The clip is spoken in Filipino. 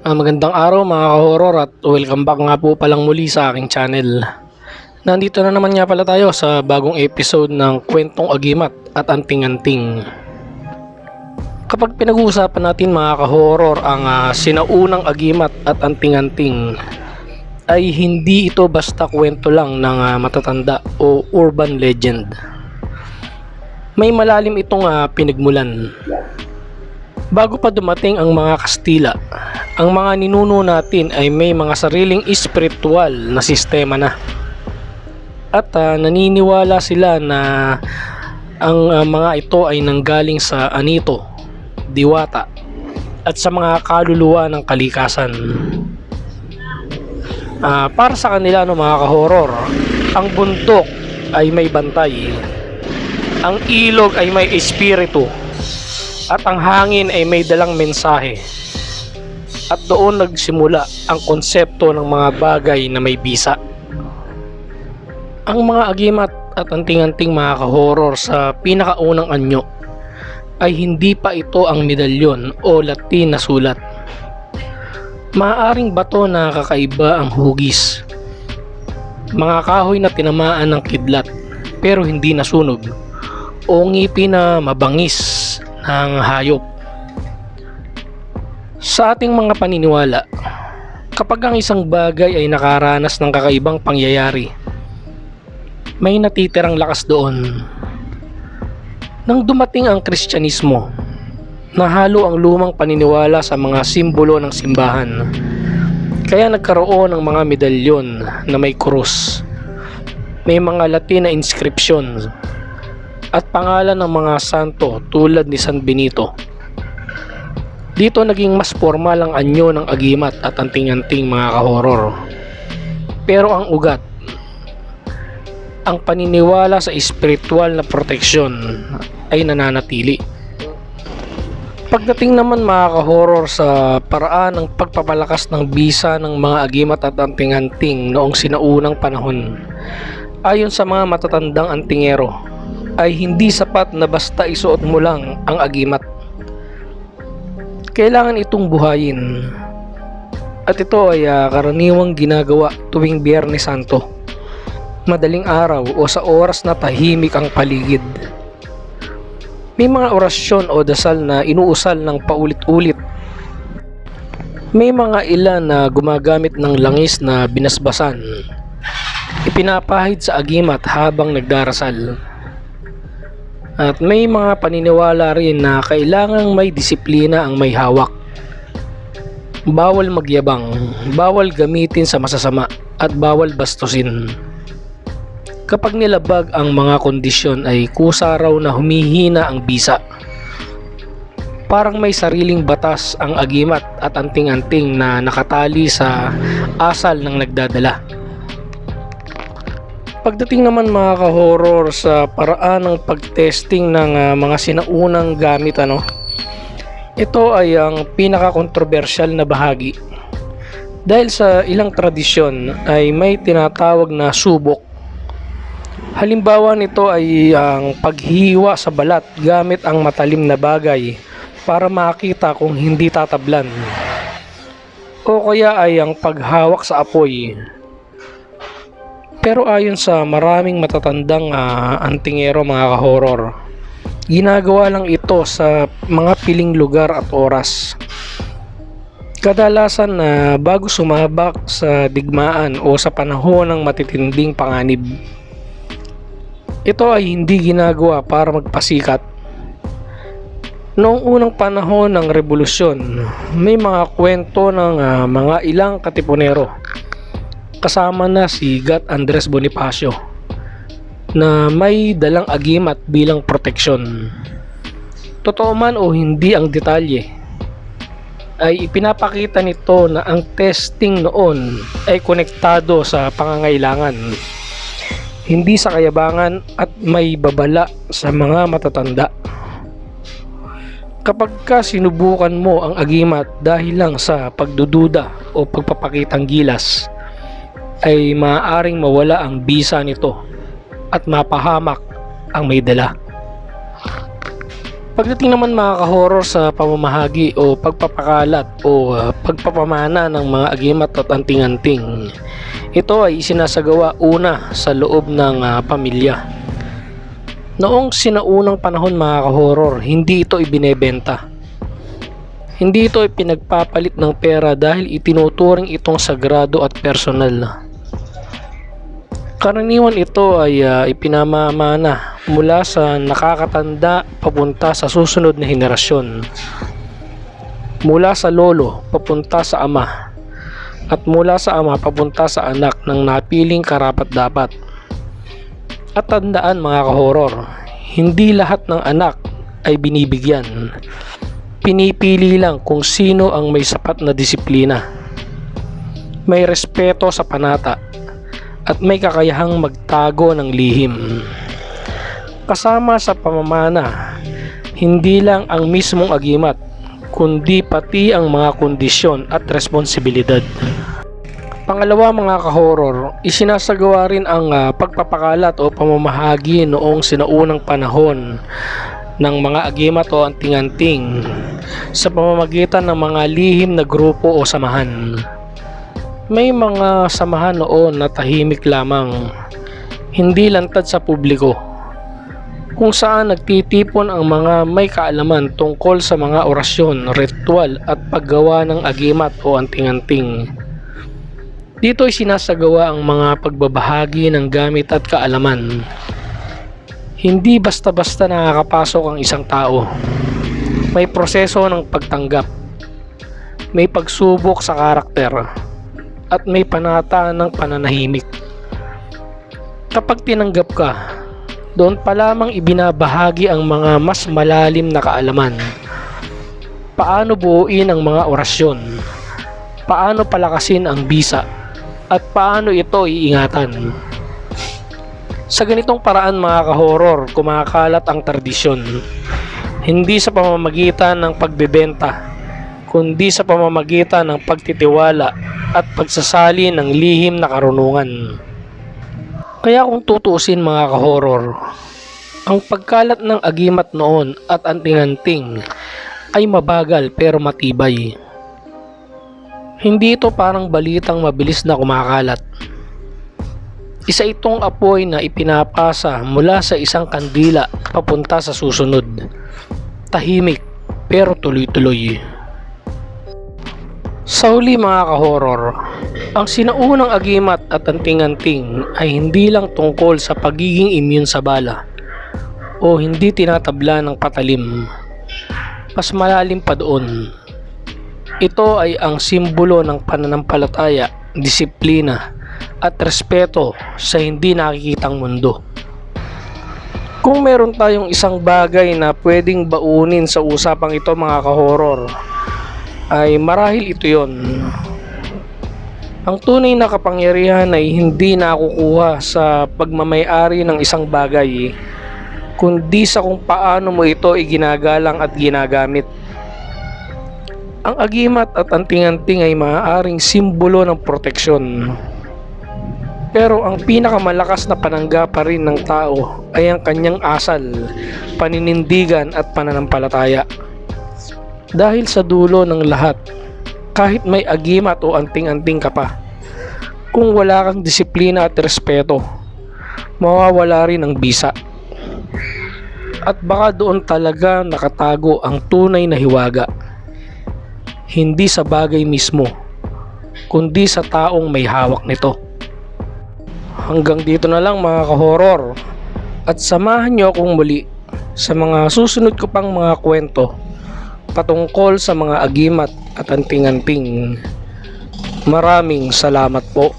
Magandang araw mga ka-horror at welcome back nga po palang muli sa aking channel. Nandito na naman nga pala tayo sa bagong episode ng Kwentong Agimat at Anting-Anting. Kapag pinag-uusapan natin mga ka-horror ang sinaunang agimat at anting-anting, ay hindi ito basta kwento lang ng matatanda o urban legend. May malalim itong pinagmulan. Bago pa dumating ang mga Kastila, ang mga ninuno natin ay may mga sariling espiritual na sistema na. At naniniwala sila na ang mga ito ay nanggaling sa anito, diwata, at sa mga kaluluwa ng kalikasan. Para sa kanila mga ka-horror, ang bundok ay may bantay, ang ilog ay may espiritu, at ang hangin ay may dalang mensahe. At doon nagsimula ang konsepto ng mga bagay na may bisa. Ang mga agimat at anting-anting mga ka-horror sa pinakaunang anyo ay hindi pa ito ang medalyon o Latin na sulat. Maaaring bato na kakaiba ang hugis, mga kahoy na tinamaan ng kidlat pero hindi nasunog, o ngipin na mabangis ng hayop. Sa ating mga paniniwala, kapag ang isang bagay ay nakaranas ng kakaibang pangyayari, may natitirang lakas doon. Nang dumating ang Kristyanismo, nahalo ang lumang paniniwala sa mga simbolo ng simbahan. Kaya nagkaroon ng mga medalyon na may krus, may mga Latin na inscription, at pangalan ng mga santo tulad ni San Benito. Dito naging mas formal ang anyo ng agimat at anting-anting mga ka-horror. Pero ang ugat, ang paniniwala sa espiritual na proteksyon ay nananatili. Pagdating naman mga ka-horror sa paraan ng pagpapalakas ng bisa ng mga agimat at anting-anting noong sinaunang panahon, ayon sa mga matatandang antingero, ay hindi sapat na basta isuot mo lang ang agimat. Kailangan itong buhayin. At ito ay karaniwang ginagawa tuwing Biyernes Santo, madaling araw o sa oras na tahimik ang paligid. May mga orasyon o dasal na inuusal ng paulit-ulit. May mga ilan na gumagamit ng langis na binasbasan, ipinapahid sa agimat habang nagdarasal. At may mga paniniwala rin na kailangang may disiplina ang may hawak. Bawal magyabang, bawal gamitin sa masasama, at bawal bastusin. Kapag nilabag ang mga kondisyon ay kusa raw na humihina ang bisa. Parang may sariling batas ang agimat at anting-anting na nakatali sa asal ng nagdadala. Pagdating naman mga ka-horror sa paraan ng pag-testing ng mga sinaunang gamit, ito ay ang pinaka-kontrobersyal na bahagi. Dahil sa ilang tradisyon ay may tinatawag na subok. Halimbawa nito ay ang paghiwa sa balat gamit ang matalim na bagay para makita kung hindi tatablan. O kaya ay ang paghawak sa apoy. Pero ayon sa maraming matatandang antingero mga ka-horror, ginagawa lang ito sa mga piling lugar at oras. Kadalasan na bago sumabak sa digmaan o sa panahon ng matitinding panganib. Ito ay hindi ginagawa para magpasikat. Noong unang panahon ng revolusyon, may mga kwento ng mga ilang katipunero, kasama na si Gat Andres Bonifacio, na may dalang agimat bilang proteksyon. Totoo man o hindi ang detalye, ay ipinapakita nito na ang testing noon ay konektado sa pangangailangan, hindi sa kayabangan, at may babala sa mga matatanda. Kapag sinubukan mo ang agimat dahil lang sa pagdududa o pagpapakitang gilas, ay maaaring mawala ang bisa nito at mapahamak ang may dala. Pagdating naman mga ka-horror sa pamamahagi o pagpapakalat o pagpapamana ng mga agimat at anting-anting, ito ay isinasagawa una sa loob ng pamilya. Noong sinaunang panahon mga ka-horror, hindi ito ibinebenta. Hindi ito ipinagpapalit ng pera dahil itinuturing itong sagrado at personal. Karaniwan ito ay ipinamamana mula sa nakakatanda papunta sa susunod na henerasyon. Mula sa lolo papunta sa ama at mula sa ama papunta sa anak ng napiling karapat-dapat. At tandaan mga ka-horror, hindi lahat ng anak ay binibigyan. Pinipili lang kung sino ang may sapat na disiplina, may respeto sa panata, at may kakayahang magtago ng lihim. Kasama sa pamamana, hindi lang ang mismong agimat, kundi pati ang mga kondisyon at responsibilidad. Pangalawa mga ka-horror, isinasagawa rin ang pagpapakalat o pamamahagi noong sinaunang panahon ng mga agimat o anting-anting sa pamamagitan ng mga lihim na grupo o samahan. May mga samahan noon na tahimik lamang, hindi lantad sa publiko, kung saan nagtitipon ang mga may kaalaman tungkol sa mga orasyon, ritual at paggawa ng agimat o anting-anting. Dito ay sinasagawa ang mga pagbabahagi ng gamit at kaalaman. Hindi basta-basta nakakapasok ang isang tao. May proseso ng pagtanggap, may pagsubok sa karakter, at may panata ng pananahimik. Kapag tinanggap ka, doon pa lamang ibinabahagi ang mga mas malalim na kaalaman. Paano buuin ang mga orasyon, paano palakasin ang bisa, at paano ito iingatan. Sa ganitong paraan mga ka-horror, kumakalat ang tradisyon, hindi sa pamamagitan ng pagbebenta, kundi sa pamamagitan ng pagtitiwala at pagsasali ng lihim na karunungan. Kaya kung tutuusin mga ka-horror, ang pagkalat ng agimat noon at anting-anting ay mabagal pero matibay. Hindi ito parang balitang mabilis na kumakalat. Isa itong apoy na ipinapasa mula sa isang kandila papunta sa susunod. Tahimik pero tuloy-tuloy. Sa huli mga ka-horror, ang sinaunang agimat at anting-anting ay hindi lang tungkol sa pagiging immune sa bala o hindi tinatabla ng patalim. Mas malalim pa doon. Ito ay ang simbolo ng pananampalataya, disiplina at respeto sa hindi nakikitang mundo. Kung meron tayong isang bagay na pwedeng baunin sa usapang ito mga ka-horror, ay marahil ito yon. Ang tunay na kapangyarihan ay hindi nakukuha sa pagmamay-ari ng isang bagay, kundi sa kung paano mo ito iginagalang at ginagamit. Ang agimat at anting-anting ay maaaring simbolo ng proteksyon. Pero ang pinakamalakas na panangga pa rin ng tao ay ang kanyang asal, paninindigan at pananampalataya. Dahil sa dulo ng lahat, kahit may agimat o anting-anting ka pa, kung wala kang disiplina at respeto, mawawala rin ang bisa. At baka doon talaga nakatago ang tunay na hiwaga. Hindi sa bagay mismo, kundi sa taong may hawak nito. Hanggang dito na lang mga ka-horror, at samahan nyo akong muli sa mga susunod ko pang mga kwento patungkol sa mga agimat at anting-anting. Maraming salamat po.